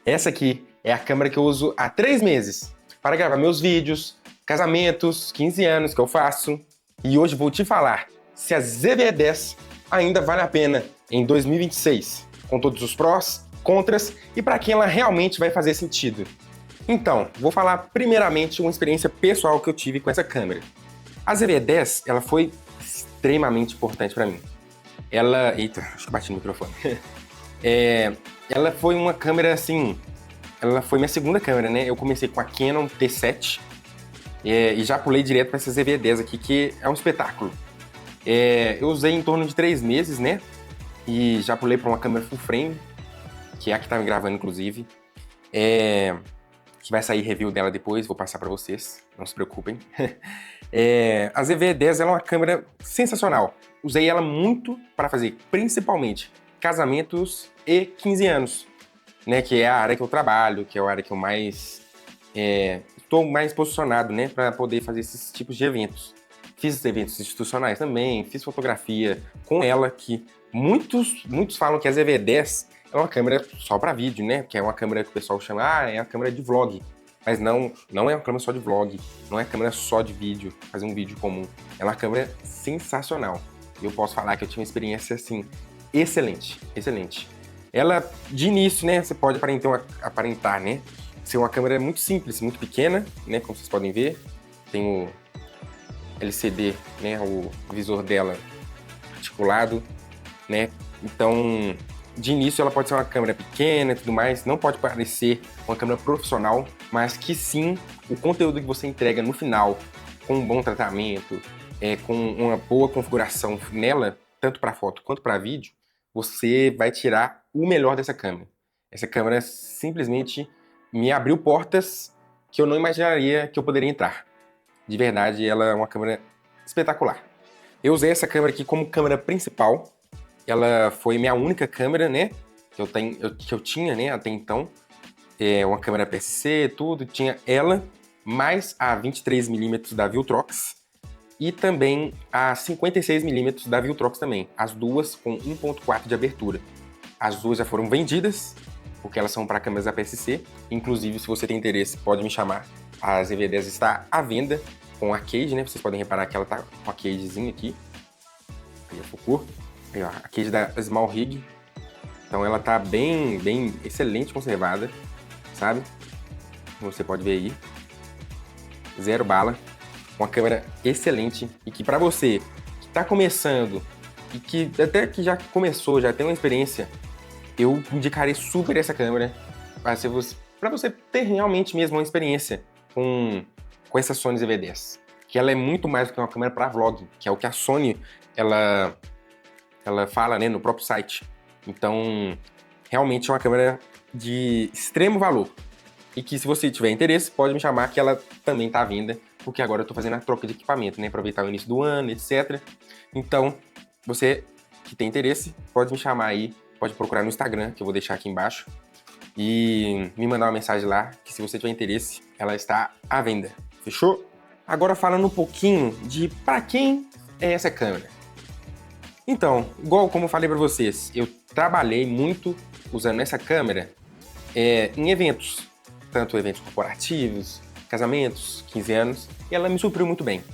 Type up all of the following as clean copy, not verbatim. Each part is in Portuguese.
Essa aqui é a câmera que eu uso há 3 meses para gravar meus vídeos, casamentos, 15 anos que eu faço. E hoje vou te falar se a ZV-E10 ainda vale a pena em 2026, com todos os prós, contras e para quem ela realmente vai fazer sentido. Então, vou falar primeiramente uma experiência pessoal que eu tive com essa câmera. A ZV-E10, ela foi extremamente importante para mim. Eita, acho que bati no microfone. Ela foi uma câmera, assim, ela foi minha segunda câmera, né? Eu comecei com a Canon T7 e já pulei direto para essa ZV-E10 aqui, que é um espetáculo. Eu usei em torno de 3 meses, né? E já pulei para uma câmera full frame, que é a que tá me gravando, inclusive. Que vai sair review dela depois, vou passar para vocês, não se preocupem. A ZV-E10 ela é uma câmera sensacional. Usei ela muito para fazer, principalmente, casamentos e 15 anos, né? Que é a área que eu trabalho, que é a área que eu mais estou mais posicionado, né? Para poder fazer esses tipos de eventos. Fiz eventos institucionais também, fiz fotografia com ela, que muitos falam que a ZV-10 é uma câmera só para vídeo, né? Que é uma câmera que o pessoal chama, é a câmera de vlog. Mas não é uma câmera só de vlog, não é uma câmera só de vídeo, fazer um vídeo comum. É uma câmera sensacional. Eu posso falar que eu tive uma experiência, assim, excelente. Ela, de início, né, você pode aparentar, né, ser uma câmera muito simples, muito pequena, né, como vocês podem ver. Tem o LCD, né, o visor dela articulado, né. Então, de início ela pode ser uma câmera pequena e tudo mais, não pode parecer uma câmera profissional, mas que sim, o conteúdo que você entrega no final, com um bom tratamento, com uma boa configuração nela, tanto para foto quanto para vídeo, você vai tirar o melhor dessa câmera. Essa câmera simplesmente me abriu portas que eu não imaginaria que eu poderia entrar. De verdade, ela é uma câmera espetacular. Eu usei essa câmera aqui como câmera principal. Ela foi minha única câmera, né? Que eu tinha, né? Até então. Uma câmera PSC, tudo. Tinha ela, mais a 23mm da Viltrox. E também a 56mm da Viltrox também. As duas com 1.4 de abertura. As duas já foram vendidas, porque elas são para câmeras APS-C. Inclusive, se você tem interesse, pode me chamar. A ZV-10 está à venda com a cage, né? Vocês podem reparar que ela tá com a cagezinha aqui. Aí a focou. Aí, ó, a cage da Small Rig. Então ela tá bem excelente conservada, sabe? Como você pode ver aí. Zero bala. Uma câmera excelente e que para você que tá começando e que até que já começou, já tem uma experiência, eu indicaria super essa câmera para você ter realmente mesmo uma experiência com essa Sony ZV-10. Que ela é muito mais do que uma câmera para vlog, que é o que a Sony ela fala, né, no próprio site. Então, realmente é uma câmera de extremo valor. E que se você tiver interesse, pode me chamar que ela também tá à venda, porque agora eu tô fazendo a troca de equipamento, né? Aproveitar o início do ano, etc. Então, você que tem interesse, pode me chamar aí, pode procurar no Instagram, que eu vou deixar aqui embaixo, e me mandar uma mensagem lá, que se você tiver interesse, ela está à venda. Fechou? Agora falando um pouquinho de para quem é essa câmera. Então, igual como eu falei para vocês, eu trabalhei muito usando essa câmera em eventos, tanto eventos corporativos, casamentos, 15 anos, e ela me supriu muito bem.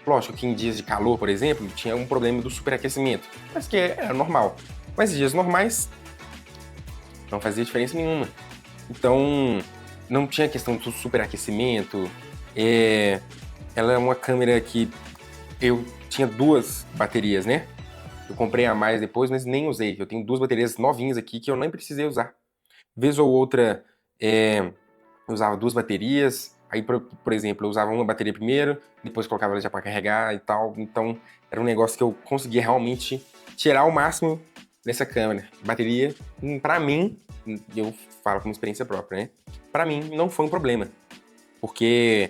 Lógico que em dias de calor, por exemplo, tinha um problema do superaquecimento, mas que era normal. Mas em dias normais, não fazia diferença nenhuma. Então, não tinha questão do superaquecimento. Ela é uma câmera que eu tinha 2 baterias, né? Eu comprei a mais depois, mas nem usei. Eu tenho 2 baterias novinhas aqui que eu nem precisei usar. Vez ou outra, eu usava 2 baterias. Aí, por exemplo, eu usava uma bateria primeiro, depois colocava ela já para carregar e tal. Então, era um negócio que eu conseguia realmente tirar o máximo dessa câmera. Bateria, para mim, eu falo como experiência própria, né? Para mim, não foi um problema. Porque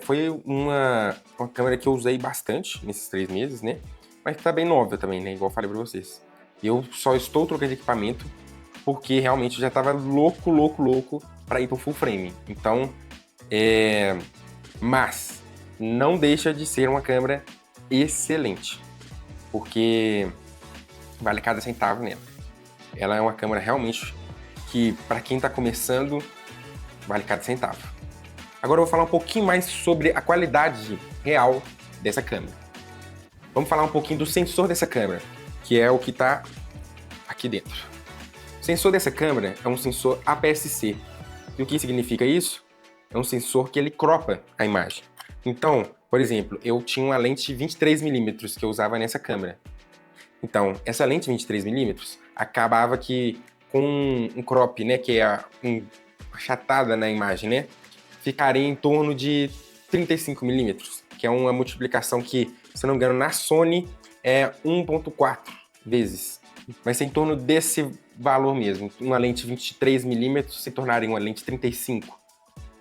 foi uma câmera que eu usei bastante nesses 3 meses, né? Mas que tá bem nova também, né? Igual eu falei pra vocês. Eu só estou trocando de equipamento porque realmente já tava louco pra ir pro full frame. Então, Mas não deixa de ser uma câmera excelente, porque vale cada centavo nela. Ela é uma câmera realmente que, para quem está começando, vale cada centavo. Agora eu vou falar um pouquinho mais sobre a qualidade real dessa câmera. Vamos falar um pouquinho do sensor dessa câmera, que é o que está aqui dentro. O sensor dessa câmera é um sensor APS-C. E o que significa isso? É um sensor que ele cropa a imagem. Então, por exemplo, eu tinha uma lente 23mm que eu usava nessa câmera. Então, essa lente 23mm acabava que com um crop, né, que é uma achatada na imagem, né, ficaria em torno de 35mm, que é uma multiplicação que, se eu não me engano, na Sony é 1.4 vezes. Vai ser em torno desse valor mesmo. Uma lente 23mm se tornaria uma lente 35.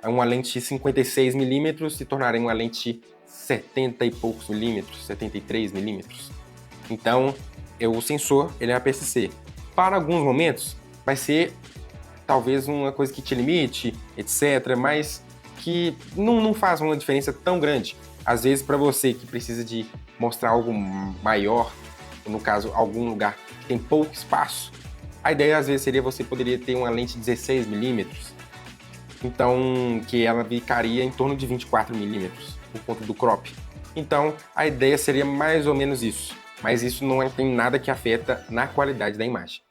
Uma lente 56mm se tornaria uma lente 70 e poucos milímetros, 73mm. Então, o sensor ele é APS-C. Para alguns momentos, vai ser talvez uma coisa que te limite, etc., mas que não faz uma diferença tão grande. Às vezes, para você que precisa de mostrar algo maior, no caso, algum lugar que tem pouco espaço, a ideia às vezes seria você poderia ter uma lente 16mm, então que ela ficaria em torno de 24mm, por conta do crop. Então, a ideia seria mais ou menos isso, mas isso não tem nada que afeta na qualidade da imagem.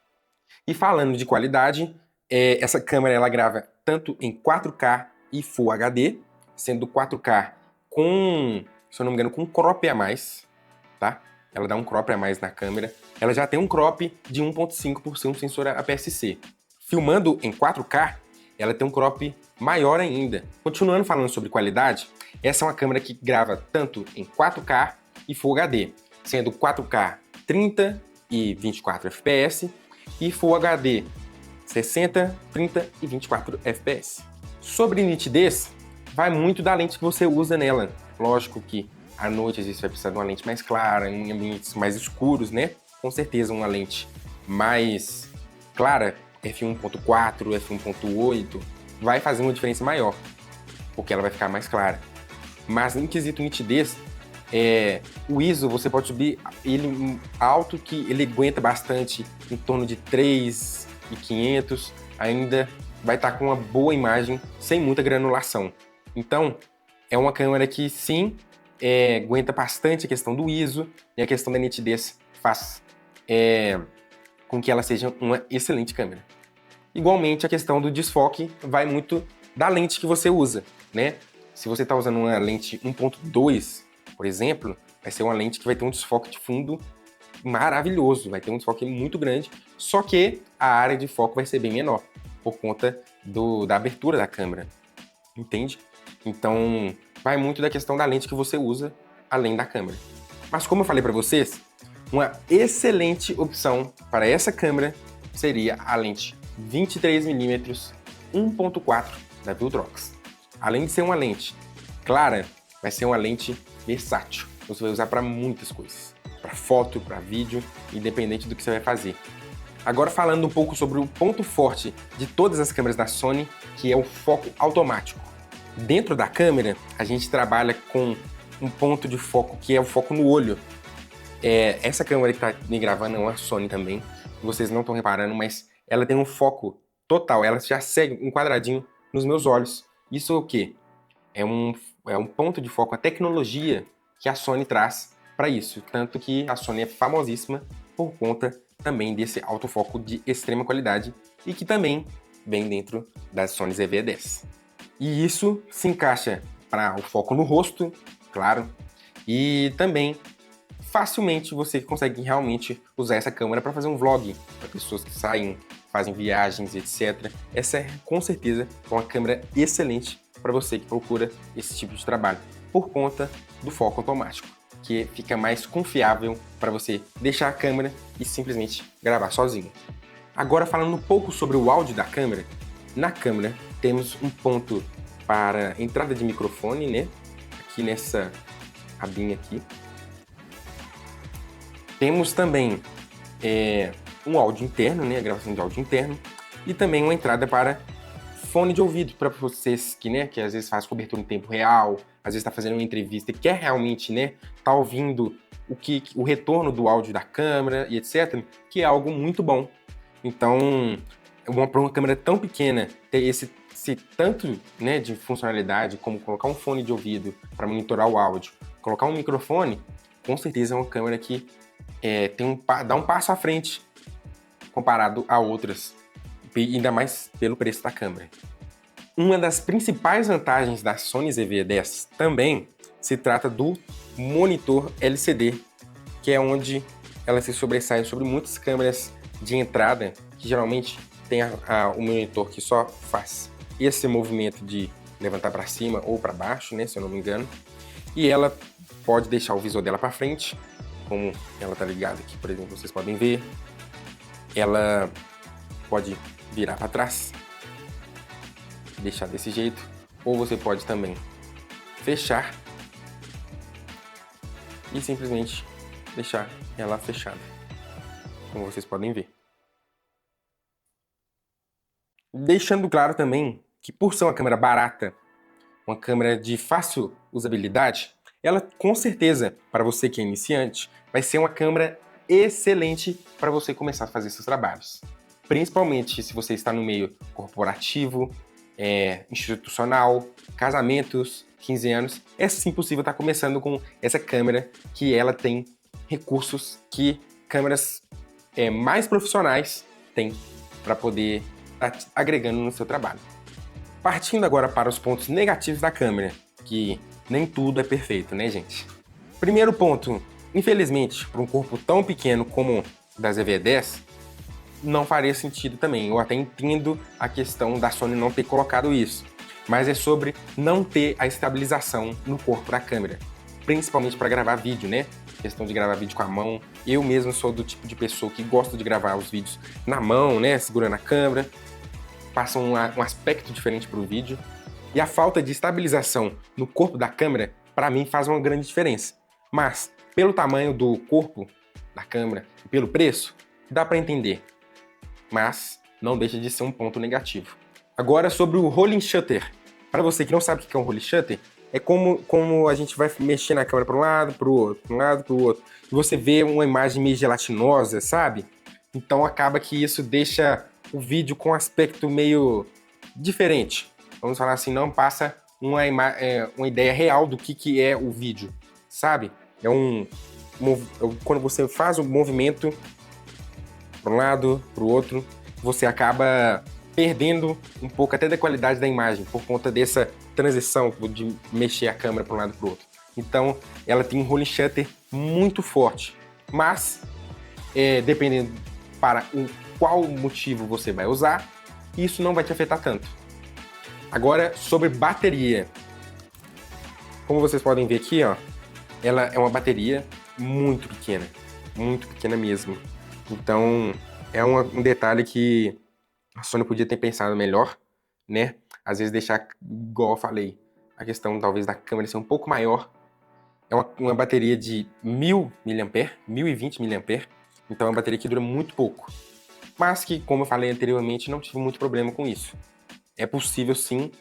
E falando de qualidade, essa câmera ela grava tanto em 4K e Full HD, sendo 4K com, se eu não me engano, com um crop a mais, tá? Ela dá um crop a mais na câmera. Ela já tem um crop de 1.5 por ser um sensor APS-C. Filmando em 4K, ela tem um crop maior ainda. Continuando falando sobre qualidade, essa é uma câmera que grava tanto em 4K e Full HD, sendo 4K 30 e 24 fps e Full HD 60, 30 e 24 fps. Sobre nitidez, vai muito da lente que você usa nela. Lógico que à noite às vezes você vai precisar de uma lente mais clara, em ambientes mais escuros, né? Com certeza uma lente mais clara, f1.4, f1.8, vai fazer uma diferença maior, porque ela vai ficar mais clara. Mas em quesito nitidez, o ISO você pode subir ele alto, que ele aguenta bastante, em torno de 3.500, ainda vai estar com uma boa imagem, sem muita granulação. Então, é uma câmera que sim, aguenta bastante a questão do ISO, e a questão da nitidez faz com que ela seja uma excelente câmera. Igualmente, a questão do desfoque vai muito da lente que você usa, né? Se você está usando uma lente 1.2, por exemplo, vai ser uma lente que vai ter um desfoque de fundo maravilhoso, vai ter um desfoque muito grande, só que a área de foco vai ser bem menor, por conta da abertura da câmera, entende? Então, vai muito da questão da lente que você usa, além da câmera. Mas como eu falei para vocês, uma excelente opção para essa câmera seria a lente 23mm 1.4 da Viltrox. Além de ser uma lente clara, vai ser uma lente versátil. Você vai usar para muitas coisas, para foto, para vídeo, independente do que você vai fazer. Agora falando um pouco sobre o ponto forte de todas as câmeras da Sony, que é o foco automático. Dentro da câmera, a gente trabalha com um ponto de foco que é o foco no olho. Essa câmera que está me gravando é uma Sony também, vocês não estão reparando, mas ela tem um foco total, ela já segue um quadradinho nos meus olhos. Isso é o quê? É um ponto de foco, a tecnologia que a Sony traz para isso. Tanto que a Sony é famosíssima por conta também desse autofoco de extrema qualidade e que também vem dentro das Sony ZV-10. E isso se encaixa para o foco no rosto, claro, e também facilmente você consegue realmente usar essa câmera para fazer um vlog, para pessoas que saem, fazem viagens, etc. Essa é com certeza uma câmera excelente para você que procura esse tipo de trabalho, por conta do foco automático, que fica mais confiável para você deixar a câmera e simplesmente gravar sozinho. Agora falando um pouco sobre o áudio da câmera, na câmera temos um ponto para entrada de microfone, né? Aqui nessa abinha aqui. Temos também um áudio interno, né? A gravação de áudio interno, e também uma entrada para fone de ouvido para vocês que, né, que às vezes faz cobertura em tempo real, às vezes está fazendo uma entrevista e quer realmente, né, tá ouvindo o retorno do áudio da câmera e etc, que é algo muito bom. Então, para uma câmera tão pequena ter esse tanto, né, de funcionalidade como colocar um fone de ouvido para monitorar o áudio, colocar um microfone, com certeza é uma câmera que dá um passo à frente comparado a outras, ainda mais pelo preço da câmera. Uma das principais vantagens da Sony ZV-10 também se trata do monitor LCD, que é onde ela se sobressai sobre muitas câmeras de entrada, que geralmente tem o monitor que só faz esse movimento de levantar para cima ou para baixo, né, se eu não me engano, e ela pode deixar o visor dela para frente, como ela tá ligada aqui, por exemplo, vocês podem ver. Ela pode virar para trás, deixar desse jeito, ou você pode também fechar e simplesmente deixar ela fechada, como vocês podem ver. Deixando claro também que, por ser uma câmera barata, uma câmera de fácil usabilidade, ela com certeza, para você que é iniciante, vai ser uma câmera excelente para você começar a fazer seus trabalhos. Principalmente se você está no meio corporativo, institucional, casamentos, 15 anos, é sim possível estar começando com essa câmera, que ela tem recursos que câmeras mais profissionais têm para poder estar agregando no seu trabalho. Partindo agora para os pontos negativos da câmera, que nem tudo é perfeito, né, gente? Primeiro ponto, infelizmente, para um corpo tão pequeno como o da ZV-10, não faria sentido também. Eu até entendo a questão da Sony não ter colocado isso, mas é sobre não ter a estabilização no corpo da câmera, principalmente para gravar vídeo, né? Questão de gravar vídeo com a mão. Eu mesmo sou do tipo de pessoa que gosta de gravar os vídeos na mão, né? Segurando a câmera. Passa um aspecto diferente para o vídeo. E a falta de estabilização no corpo da câmera, para mim, faz uma grande diferença. Mas, pelo tamanho do corpo da câmera e pelo preço, dá para entender. Mas não deixa de ser um ponto negativo. Agora, sobre o rolling shutter. Para você que não sabe o que é um rolling shutter, é como a gente vai mexer na câmera para um lado, para o outro, para um lado, para o outro. E você vê uma imagem meio gelatinosa, sabe? Então acaba que isso deixa o vídeo com um aspecto meio diferente. Vamos falar assim, não passa uma ideia real do que é o vídeo, sabe? Quando você faz um movimento para um lado, para o outro, você acaba perdendo um pouco até da qualidade da imagem por conta dessa transição de mexer a câmera para um lado e para o outro. Então, ela tem um rolling shutter muito forte, mas dependendo para qual motivo você vai usar, isso não vai te afetar tanto. Agora, sobre bateria. Como vocês podem ver aqui, ó, ela é uma bateria muito pequena mesmo. Então, é um detalhe que a Sony podia ter pensado melhor, né? Às vezes deixar, igual eu falei, a questão talvez da câmera ser um pouco maior. É uma bateria de 1000 mAh, 1020 mAh, então é uma bateria que dura muito pouco. Mas que, como eu falei anteriormente, não tive muito problema com isso. É possível sim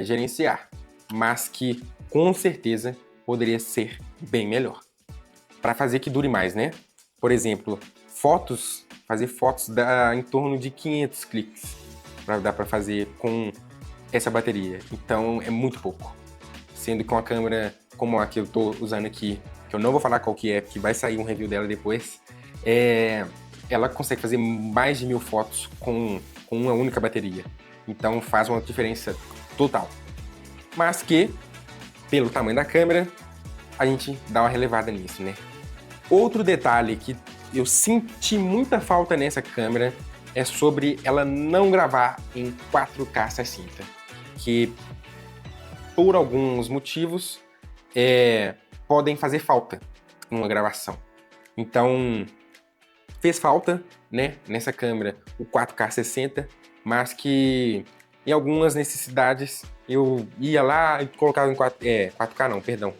gerenciar, mas que com certeza poderia ser bem melhor. Para fazer que dure mais, né? Por exemplo, fazer fotos dá em torno de 500 cliques. Dá para fazer com essa bateria. Então é muito pouco. Sendo que uma câmera como a que eu estou usando aqui, que eu não vou falar qual que é, porque vai sair um review dela depois, ela consegue fazer mais de 1000 fotos com uma única bateria. Então faz uma diferença total. Mas que, pelo tamanho da câmera, a gente dá uma relevada nisso, né? Outro detalhe que eu senti muita falta nessa câmera é sobre ela não gravar em 4K 60, que por alguns motivos podem fazer falta numa gravação. Então fez falta, né, nessa câmera o 4K 60, mas que em algumas necessidades eu ia lá e colocava em 4K não, perdão.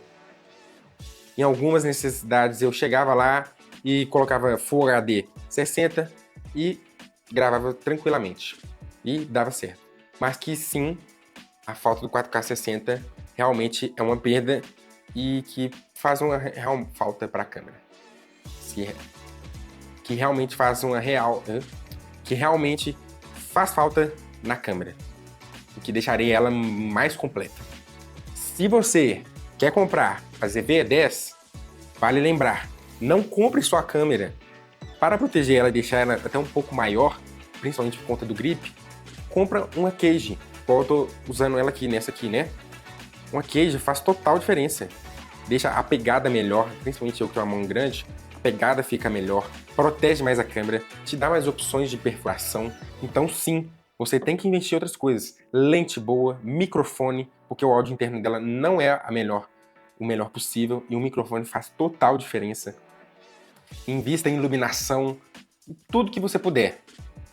Em algumas necessidades eu chegava lá e colocava Full HD 60 e gravava tranquilamente. E dava certo. mas que sim, a falta do 4K 60 realmente é uma perda e que faz uma real falta para a câmera. Que realmente faz uma real... que realmente faz falta na câmera, o que deixaria ela mais completa. Se você quer comprar a ZV-E10, vale lembrar, não compre sua câmera para proteger ela e deixar ela até um pouco maior, principalmente por conta do grip. Compra uma cage, igual eu tô usando ela aqui, nessa aqui, né? Uma cage faz total diferença. Deixa a pegada melhor, principalmente eu que tenho uma mão grande, a pegada fica melhor, protege mais a câmera, te dá mais opções de perfuração. Então sim, você tem que investir em outras coisas. Lente boa, microfone, porque o áudio interno dela não é o melhor possível e o microfone faz total diferença. Invista em iluminação, tudo que você puder.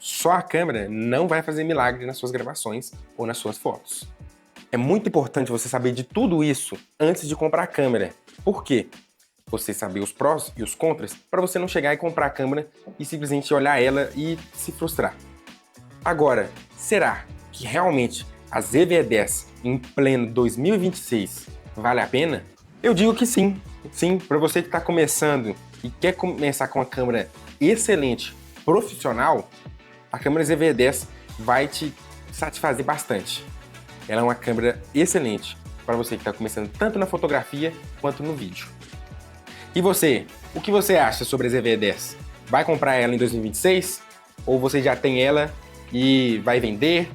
Só a câmera não vai fazer milagre nas suas gravações ou nas suas fotos. É muito importante você saber de tudo isso antes de comprar a câmera. Por quê? Você saber os prós e os contras para você não chegar e comprar a câmera e simplesmente olhar ela e se frustrar. Agora, será que realmente a ZV-E10 em pleno 2026 vale a pena? Eu digo que sim. Sim, para você que está começando e quer começar com uma câmera excelente, profissional, a câmera ZV-E10 vai te satisfazer bastante. Ela é uma câmera excelente para você que está começando tanto na fotografia quanto no vídeo. E você, o que você acha sobre a ZV-E10? Vai comprar ela em 2026? Ou você já tem ela e vai vender?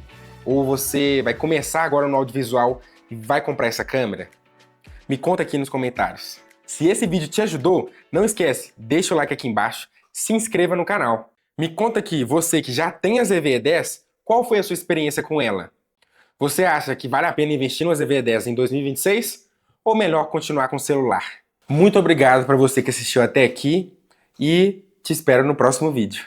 Ou você vai começar agora no audiovisual e vai comprar essa câmera? Me conta aqui nos comentários. Se esse vídeo te ajudou, não esquece, deixa o like aqui embaixo, se inscreva no canal. Me conta aqui, você que já tem a ZV-E10, qual foi a sua experiência com ela? Você acha que vale a pena investir no ZV-E10 em 2026? Ou melhor continuar com o celular? Muito obrigado para você que assistiu até aqui e te espero no próximo vídeo.